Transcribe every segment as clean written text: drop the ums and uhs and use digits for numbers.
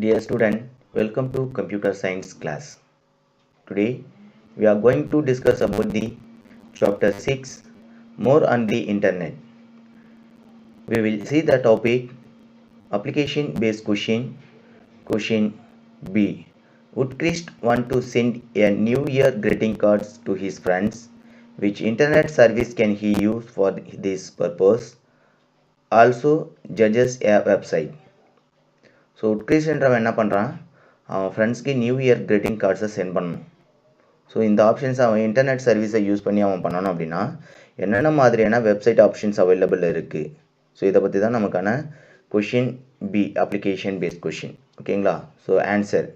Dear student, welcome to computer science class. Today we are going to discuss about the chapter 6 more on the internet. We will see the topic application based question B. Would Christ want to send a new year greeting cards to his friends? Which internet service can he use for this purpose? Also judges a website. So உட்கிரீஸ்ன்றவன் என்ன பண்ணுறான், அவன் ஃப்ரெண்ட்ஸ்க்கு new year greeting கார்ட்ஸை send பண்ணணும். So இந்த options அவன் internet சர்வீஸை யூஸ் பண்ணி அவன் பண்ணணும் அப்படின்னா என்னென்ன மாதிரியான வெப்சைட் ஆப்ஷன்ஸ் அவைலபிள் இருக்குது. ஸோ இதை பற்றி தான் நமக்கான question B, application based question. ஓகேங்களா? So answer,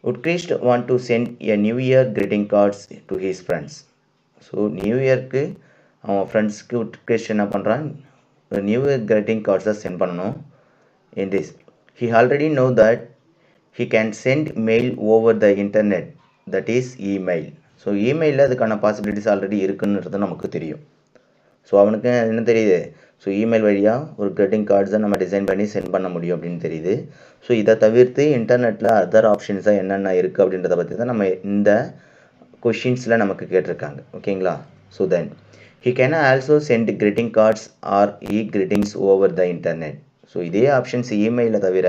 would Christ want to send a new year greeting cards to his friends? So new இயர்க்கு அவன் ஃப்ரெண்ட்ஸ்க்கு கிறிஸ்ட் என்ன பண்ணுறான், நியூ இயர் கிரீட்டிங் கார்ட்ஸை சென்ட் பண்ணணும். In this, he already know that he can send mail over the internet, that is email. So இமெயிலில் அதுக்கான possibilities already இருக்குன்றது நமக்கு தெரியும். ஸோ அவனுக்கு என்ன தெரியுது, ஸோ இமெயில் வழியாக ஒரு கிரீட்டிங் கார்ட்ஸை நம்ம டிசைன் பண்ணி சென்ட் பண்ண முடியும் அப்படின்னு தெரியுது. ஸோ இதை தவிர்த்து இன்டர்நெட்டில் அதர் ஆப்ஷன்ஸாக என்னென்ன இருக்குது அப்படின்றத பற்றி தான் நம்ம இந்த கொஷின்ஸில் நமக்கு கேட்டிருக்காங்க. ஓகேங்களா? So then he can also send greeting cards or e-greetings over the internet. So இதே ஆப்ஷன்ஸ் இமெயிலில் தவிர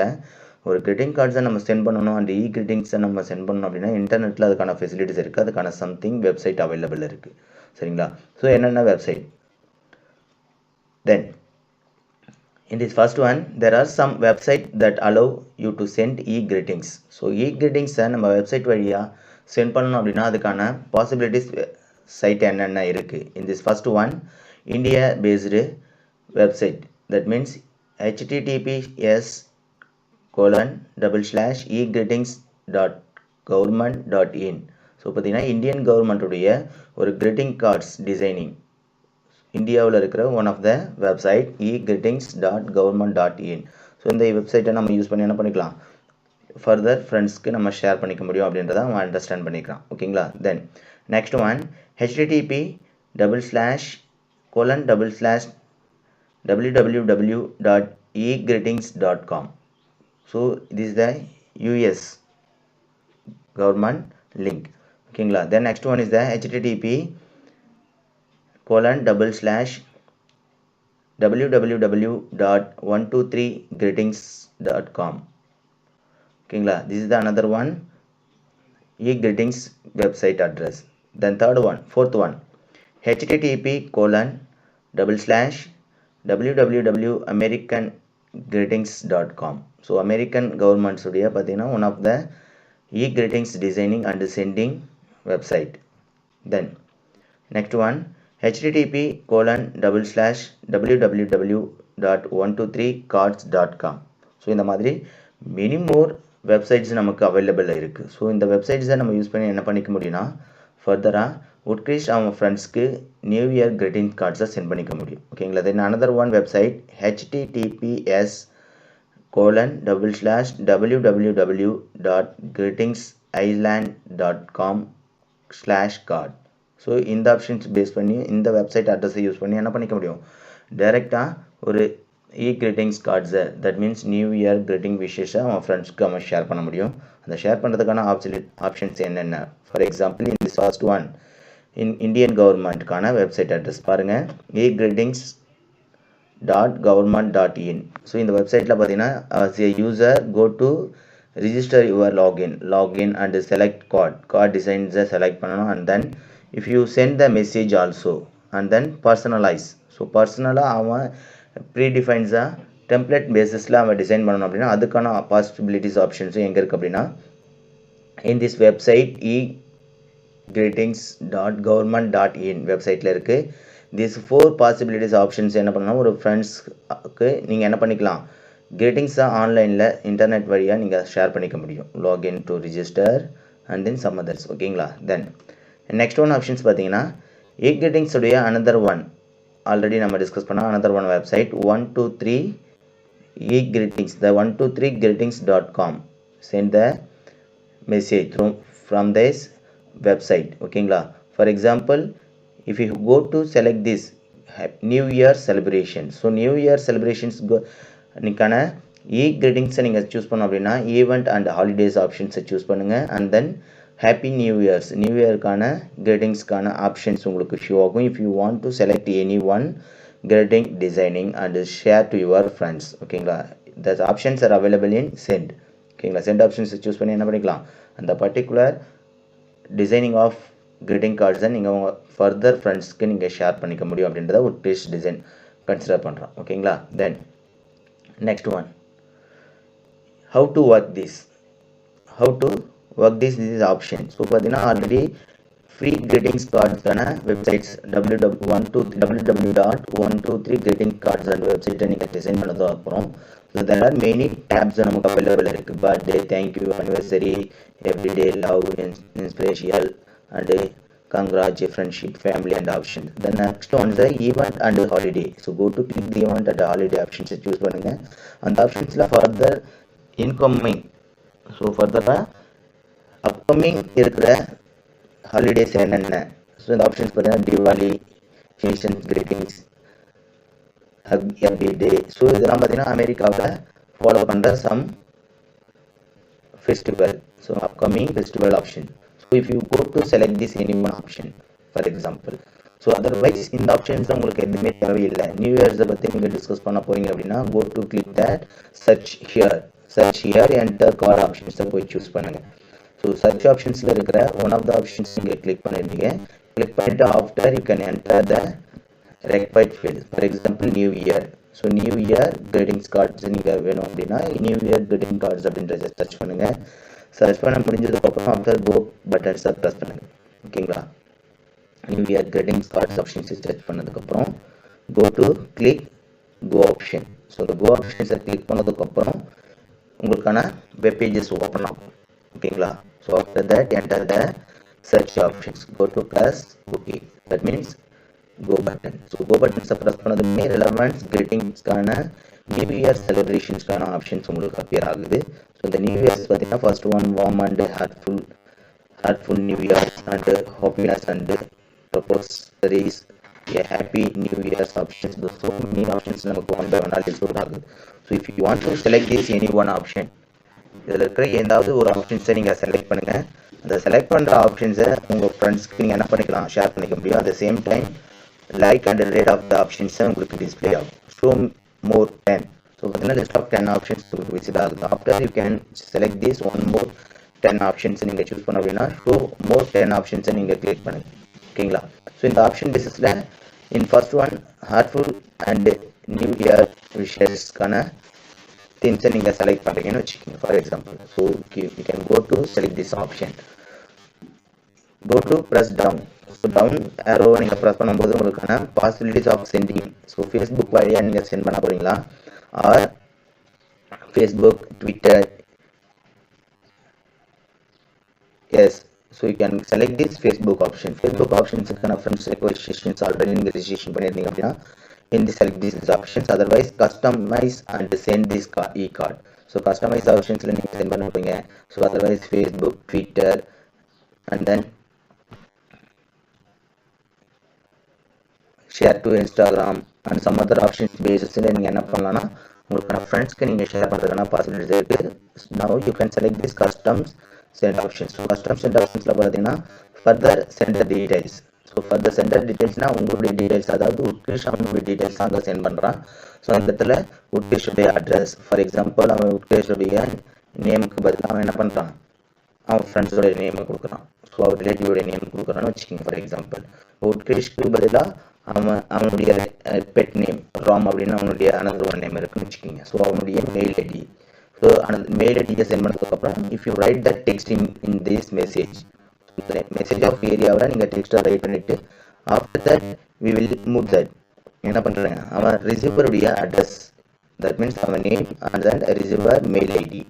ஒரு கிரீட்டிங் கார்ட்ஸை நம்ம சென்ட் பண்ணணும் அண்ட் இ கிரீட்டிங்ஸை நம்ம சென்ட் பண்ணணும் அப்படின்னா இன்டர்நெட்டில் அதுக்கான ஃபெசிலிட்டிஸ் இருக்குது, அதுக்கான சம்திங் வெப்சைட் அவைலபிள் இருக்குது. சரிங்களா? ஸோ என்னென்ன website? Then in this first one there are some website that allow you to send e-greetings. So e-greetingsஸை நம்ம வெப்சைட் வழியாக சென்ட் பண்ணணும் அப்படின்னா அதுக்கான பாசிபிலிட்டிஸ் சைட் என்னென்ன இருக்குது. in this first one, India based website, that means https://egreetings.government.in. So பார்த்தீங்கன்னா Indian கவர்மெண்ட்டுடைய ஒரு கிரீட்டிங் கார்ட்ஸ் டிசைனிங் இந்தியாவில் இருக்கிற one of the website egreetings.government.in. So இந்த வெப்சைட்டை நம்ம யூஸ் பண்ணி என்ன பண்ணிக்கலாம், ஃபர்தர் ஃப்ரெண்ட்ஸ்க்கு நம்ம ஷேர் பண்ணிக்க முடியும் அப்படின்றத அவன் அண்டர்ஸ்டாண்ட் பண்ணிக்கலாம். ஓகேங்களா? Then next one, http://www.egreetings.com. so this is the US government link. ஓகேங்களா? then next one is the http://www.123greetings.com. ஓகேங்களா? this is the another one e-greetings website address. then fourth one, http://www.americangreetings.com. So American governments உடைய பார்த்தீங்கன்னா one of the e-greetings designing and sending website. Then next one, http://www.123cards.com. So இந்த மாதிரி many more websites நமக்கு available இருக்குது. So இந்த வெப்சைட்ஸை நம்ம use பண்ணி என்ன பண்ணிக்க முடியும்னா ஃபர்தராக உட்கிரீஸ்ட் அவன் ஃப்ரெண்ட்ஸ்க்கு நியூ இயர் கிரீட்டிங் கார்ட்ஸை சென்ட் பண்ணிக்க முடியும். ஓகேங்களா? Then another one website https://www.greetingsisland.com/card. So இந்த ஆப்ஷன்ஸ் பேஸ் பண்ணி இந்த வெப்சைட் அட்ரஸை யூஸ் பண்ணி என்ன பண்ணிக்க முடியும், டைரெக்டாக ஒரு e-greetings கார்ட்ஸை, that means new year greeting விஷஸை அவன் ஃப்ரெண்ட்ஸ்க்கு அவன் ஷேர் பண்ண முடியும். அந்த ஷேர் பண்ணுறதுக்கான ஆப்ஷன்ஸ் என்னென்ன? For example in this first one, Indian கவர்மெண்ட்டுக்கான வெப்சைட் அட்ரஸ் பாருங்கள், egreetings.government.in. ஸோ இந்த வெப்சைட்டில் பார்த்தீங்கன்னா as a user go to register your login and select card designs select பண்ணணும். and then if you send the message also and then personalize. So பர்சனலாக அவன் ப்ரீடிஃபைன்ஸாக template பேசிஸில் அவன் டிசைன் பண்ணணும் அப்படின்னா அதுக்கான பாசிபிலிட்டிஸ் ஆப்ஷன்ஸும் எங்கே இருக்குது அப்படின்னா in this website egreetings.government.in வெப்சைட்டில் இருக்குது. திஸ் 4 பாசிபிலிட்டிஸ் ஆப்ஷன்ஸ் என்ன பண்ணலாம், ஒரு ஃப்ரெண்ட்ஸ்க்கு நீங்கள் என்ன பண்ணிக்கலாம், கிரீட்டிங்ஸாக ஆன்லைனில் இன்டர்நெட் வழியாக நீங்கள் ஷேர் பண்ணிக்க முடியும். Login to register and then some others. ஓகேங்களா? தென் நெக்ஸ்ட் ஒன் ஆப்ஷன்ஸ் பார்த்தீங்கன்னா e-greetings உடைய அனதர் ஒன் ஆல்ரெடி நம்ம டிஸ்கஸ் பண்ணோம். Another one website 123 e-greetings, the 123greetings.com. send the message from this website. ஓகேங்களா? For example if you go to select this new year celebration, so new year celebrations நிக்கான e-greetings நீங்கள் choose பண்ணோம் அப்படின்னா event and holidays ஆப்ஷன்ஸை choose பண்ணுங்கள். And then happy new years, new இயர்க்கான கிரீட்டிங்ஸ்க்கான options உங்களுக்கு ஷோ ஆகும். If you want to select any one greeting designing and share to your friends. ஓகேங்களா, the options are available in send. ஓகேங்களா, send options choose பண்ணி என்ன பண்ணிக்கலாம், அந்த particular designing of greeting cards நீங்கள் உங்கள் ஃபர்தர் ஃப்ரெண்ட்ஸ்க்கு நீங்கள் ஷேர் பண்ணிக்க முடியும் அப்படின்றத ஒரு பேஜ் டிசைன் கன்சிடர் பண்ணுறோம். ஓகேங்களா, then next one, how to work this is option. So பார்த்தீங்கன்னா ஆல்ரெடி ஃப்ரீ greetings கார்ட்ஸ்க்கான websites www.123 greeting cards and வெப்சைட்டை நீங்கள் டிசைன் பண்ணதும் அப்புறம் so there are many tabs நமக்கு அவைலபிள் இருக்குது. Birthday, thank you, anniversary, everyday, love, inspirational and congrats, friendship, family and options. The next one is the event and holiday. So go to click the event and holiday options choose பண்ணுங்க. அந்த ஆப்ஷன்ஸ்ல further incoming, so ஃபர்தராக upcoming இருக்கிற holidays என்னென்ன, ஸோ இந்த ஆப்ஷன்ஸ் பார்த்தீங்கன்னா Deepavali, Asians greetings, happy day. So இதெல்லாம் பார்த்தீங்கன்னா அமெரிக்காவில் ஃபாலோ பண்ணுற some festival, so upcoming festival option. So if you go to select this any one option for example, so otherwise இந்த ஆப்ஷன்ஸ் தான் உங்களுக்கு எதுவுமே தேவையில்லை. நியூ இயர்ஸை பற்றி நீங்கள் டிஸ்கஸ் பண்ண போகிறீங்க அப்படின்னா go to click that search here enter card ஆப்ஷன்ஸை போய் சூஸ் பண்ணுங்கள். ஸோ சர்ச் ஆப்ஷன்ஸில் இருக்கிற ஒன் ஆஃப் த ஆப்ஷன்ஸ் நீங்கள் கிளிக் பண்ணிடுங்க. கிளிக் பண்ணிட்டு after you can enter the required field. For example new year, so new year greetings cards நீங்கள் வேணும் அப்படின்னா நியூ இயர் கிரீட்டிங் கார்ட்ஸ் அப்படின்றத சர்ச் பண்ணுங்கள். சர்ச் பண்ண முடிஞ்சதுக்கப்புறம் ஆஃப்டர் கோ பட்டன்ஸை ப்ரெஸ் பண்ணுங்கள். ஓகேங்களா, நியூ இயர் கிரீட்டிங்ஸ் கார்ட்ஸ் ஆப்ஷன்ஸை சர்ச் பண்ணதுக்கப்புறம் go to click go option. So இந்த கோ ஆப்ஷன்ஸை கிளிக் பண்ணதுக்கப்புறம் உங்களுக்கான வெப் பேஜஸ் ஓப்பன் ஆகும். ஓகேங்களா, so after that enter the search options, go to press OK, that means go button. So go buttons press பண்ணதுமே relevant greetingsக்கான new year செலிப்ரேஷன்ஸ்க்கான options உங்களுக்கு appear ஆகுது. ஸோ இந்த நியூ இயர்ஸ் பார்த்தீங்கன்னா first one warm and heartful new years and happiness and prosperities a happy new year's options. So many options நமக்கு one by one list ஆகுது. So if you want to select this any one option, இதில் இருக்கிற ஏதாவது ஒரு ஆப்ஷன்ஸை நீங்கள் select பண்ணுங்கள். அந்த select பண்ணுற ஆப்ஷன்ஸை உங்கள் ஃப்ரெண்ட்ஸ்க்கு நீங்கள் என்ன பண்ணிக்கலாம், ஷேர் பண்ணிக்க முடியும். At the same time like and rate of the ஆப்ஷன்ஸை உங்களுக்கு டிஸ்பிளே ஆகும். ஷோ மோர் 10, ஸோ பார்த்தீங்கன்னா லிஸ்ட் ஆஃப் 10 ஆப்ஷன்ஸ் உங்களுக்கு விசிட் ஆகுது. After you can select this one more 10 options நீங்கள் சூஸ் பண்ண அப்படின்னா ஷோ மோர் 10 ஆப்ஷன்ஸை நீங்கள் கிளிக் பண்ணுங்கள். ஓகேங்களா, ஸோ இந்த ஆப்ஷன் பேசிஸில் in first one heartful and new year விஷஸ்க்கான things நீங்கள் செலக்ட் பண்ணுறீங்கன்னு வச்சுக்கோங்க for example. So you can go to select this option, go to press down. So down arrow நீங்கள் ப்ரெஸ் பண்ணும்போது உங்களுக்கான possibilities of sending, so Facebook வழியாக நீங்கள் send பண்ண போகிறீங்களா ஆர் ஃபேஸ்புக், ட்விட்டர், எஸ். So you can select this Facebook option. Facebook ஆப்ஷன்ஸுக்கான friends requisitions already நீங்கள் ரெஜிஸ்ட்ரேஷன் பண்ணியிருந்தீங்க அப்படின்னா in the select these options, otherwise customize and send this e-card. So customize options la neenga send பண்ணுவீங்க. So otherwise Facebook, Twitter and then share to Instagram and some other options basis la நீங்க என்ன பண்ணலாம்னா உங்களுக்கான ஃப்ரெண்ட்ஸ்க்கு நீங்க share பண்றதுக்கான possibilities இருக்கு. Now you can select this customs send options. So custom send options la பாத்தீங்கன்னா further sender details. So further sender டீட்டெயில்ஸ்னால் உங்களுடைய டீட்டெயில்ஸ், அதாவது உட்கிரிஷ் அவனுடைய டீட்டெயில்ஸ் அங்கே சென்ட் பண்ணுறான். ஸோ அந்த இடத்துல உட்கிரிஷுடைய அட்ரஸ், ஃபார் எக்ஸாம்பிள் அவன் உட்கிரிஷுடைய நேமுக்கு பதிலாக அவன் என்ன பண்ணுறான், அவன் ஃப்ரெண்ட்ஸோடைய நேமை கொடுக்குறான். ஸோ அவர் ரிலேட்டிவோடைய நேம் கொடுக்குறான்னு வச்சுக்கோங்க. ஃபார் எக்ஸாம்பிள் உட்கிரிஷ்க்கு பதிலாக அவனுடைய பெட் நேம் ராம் அப்படின்னு அவனுடைய அனதர் ஒன் நேம் இருக்குன்னு வச்சுக்கோங்க. ஸோ அவனுடைய மெயில் ஐடி, ஸோ அந்த மெயில் ஐடியை சென்ட் பண்ணதுக்கப்புறம் if you write the text in this message, message of ஏரியாவில் நீங்கள் டெக்ஸ்ட்டை ரைட் பண்ணிவிட்டு after that we will move that என்ன பண்ணுறாங்க, அவன் ரிசீவருடைய அட்ரஸ், தட் மீன்ஸ் அவன் name and then receiver mail ID.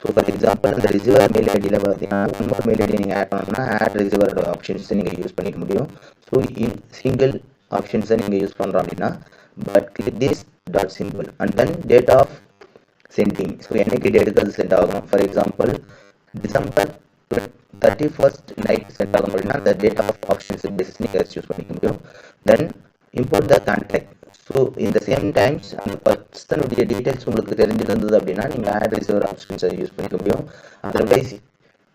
So for example அந்த ரிசீவர் மெயில் ஐடியில் பார்த்தீங்கன்னா இன்னொரு மெயில் ஐடி நீங்கள் ஆட் பண்ணணும்னா ஆட் ரிசீவரோட ஆப்ஷன்ஸை நீங்கள் யூஸ் பண்ணிக்க முடியும். ஸோ இன் சிங்கிள் ஆப்ஷன்ஸை நீங்கள் யூஸ் பண்ணுறோம் அப்படின்னா but click this dot simple and then date of sending. So என்னைக்கு டேட்டுக்கு அது சென்ட் ஆகும், for example December 31st night sent ஆகும் அப்படின்னா அந்த டேட் ஆஃப் ஆப்ஷன்ஸ் பேசிஸ் நீங்கள் சூஸ் பண்ணிக்க முடியும். Then import the contact. So இந்த சேம் டைம்ஸ் அந்த பர்சனுடைய டீட்டெயில்ஸ் உங்களுக்கு தெரிஞ்சிருந்தது அப்படின்னா நீங்கள் ஆட் ரிசீவர் ஆப்ஷன்ஸை யூஸ் பண்ணிக்க முடியும். Otherwise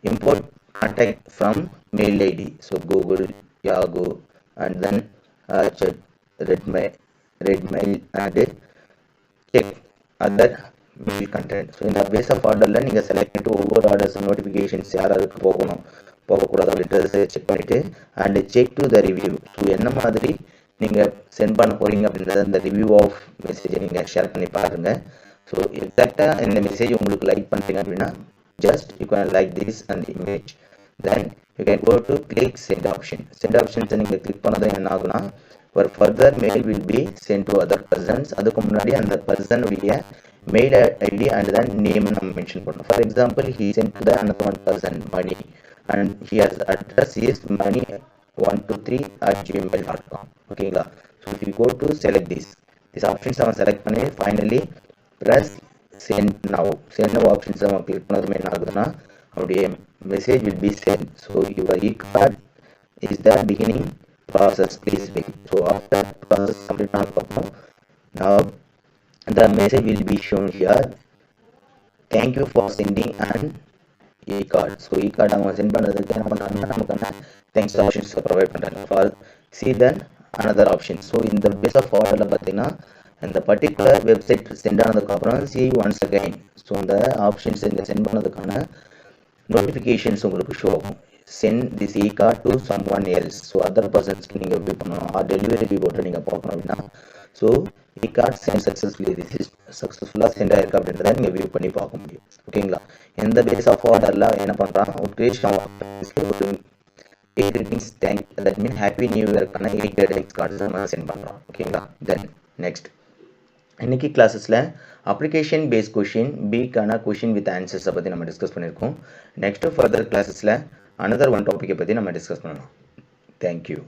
import contact from mail ID, so Google, Yahoo and then Rediffmail and check other mail content. So இந்த பேஸ் ஆஃப் ஆர்டரில் நீங்கள் செலக்ட் பண்ணிட்டு ஒவ்வொரு ஆர்டர்ஸ் நோட்டிஃபிகேஷன்ஸ் யாராருக்கு போகக்கூடாது அப்படின்றத செக் பண்ணிவிட்டு and check to the review. So என்ன மாதிரி நீங்கள் சென்ட் பண்ண போகிறீங்க அப்படின்றத அந்த ரிவ்யூ ஆஃப் மெசேஜை நீங்கள் ஷேர் பண்ணி பாருங்கள். ஸோ எக்ஸாக்டாக இந்த மெசேஜ் உங்களுக்கு லைக் பண்ணுறீங்க அப்படின்னா just you can like this and image, then you can go to click send option. Send options நீங்க கிளிக் பண்ணது என்ன ஆகுனா ஒரு further mail will be sent to other persons. அதுக்கு முன்னாடி அந்த person உடைய mail id and then name நம்ம மென்ஷன் பண்ணணும். For example, he sent to the another one person money and his address is money123@gmail.com. ஓகேங்களா? So if you go to select these options நம்ம select பண்ணி finally press send now options நம்ம click பண்ணதுமே என்ன ஆகுதுன்னா அவருடைய message will be sent. So your e-card is the beginning process, please wait. So after process complete ஆனதுக்கப்புறம் now the message will be shown here, thank you for sending an e-card. So e-card அவங்க send பண்ணதுக்கு என்ன பண்ணாங்கன்னா நமக்கு thanks options provide பண்றாங்க. For see then another option. So இந்த base of ஆர்டர்ல பார்த்தீங்கன்னா இந்த பர்டிகுலர் வெப்சைட் சென்ட் ஆனதுக்கப்புறம் see once again. ஸோ அந்த ஆப்ஷன்ஸ் இந்த சென்ட் பண்ணதுக்கான நோட்டிஃபிகேஷன்ஸ் உங்களுக்கு ஷோ ஆகும். Send this e-card to someone else. So other பர்சன்ஸ்க்கு நீங்கள் வியூ பண்ணணும். டெலிவரி ரிப்போர்ட்டை நீங்கள் பார்க்கணும் அப்படின்னா ஸோ e-card சென்ட் சக்ஸஸ்ஃபுல்லாக சென்ட் ஆயிருக்கு அப்படின்றத நீங்கள் வியூ பண்ணி பார்க்க முடியும். ஓகேங்களா? எந்த பேஸ் ஆஃப் ஆர்டரில் என்ன பண்ணுறான் ஒரு கிரியேஷன் ஒரு 8 greetings that mean happy new year கான 8 greetings cards நம்ம சென்ட் பண்ணுறோம். ஓகேங்களா? தென் நெக்ஸ்ட் இன்னைக்கு கிளாஸஸில் அப்ளிகேஷன் பேஸ் கொஷின் பிக்கான கொஷின் வித் ஆன்சர்ஸை பற்றி நம்ம டிஸ்கஸ் பண்ணியிருக்கோம். நெக்ஸ்ட் ஃபர்தர் கிளாஸஸில் அனதர் ஒன் டாப்பிக்கை பற்றி நம்ம டிஸ்கஸ் பண்ணலாம். தேங்க்யூ.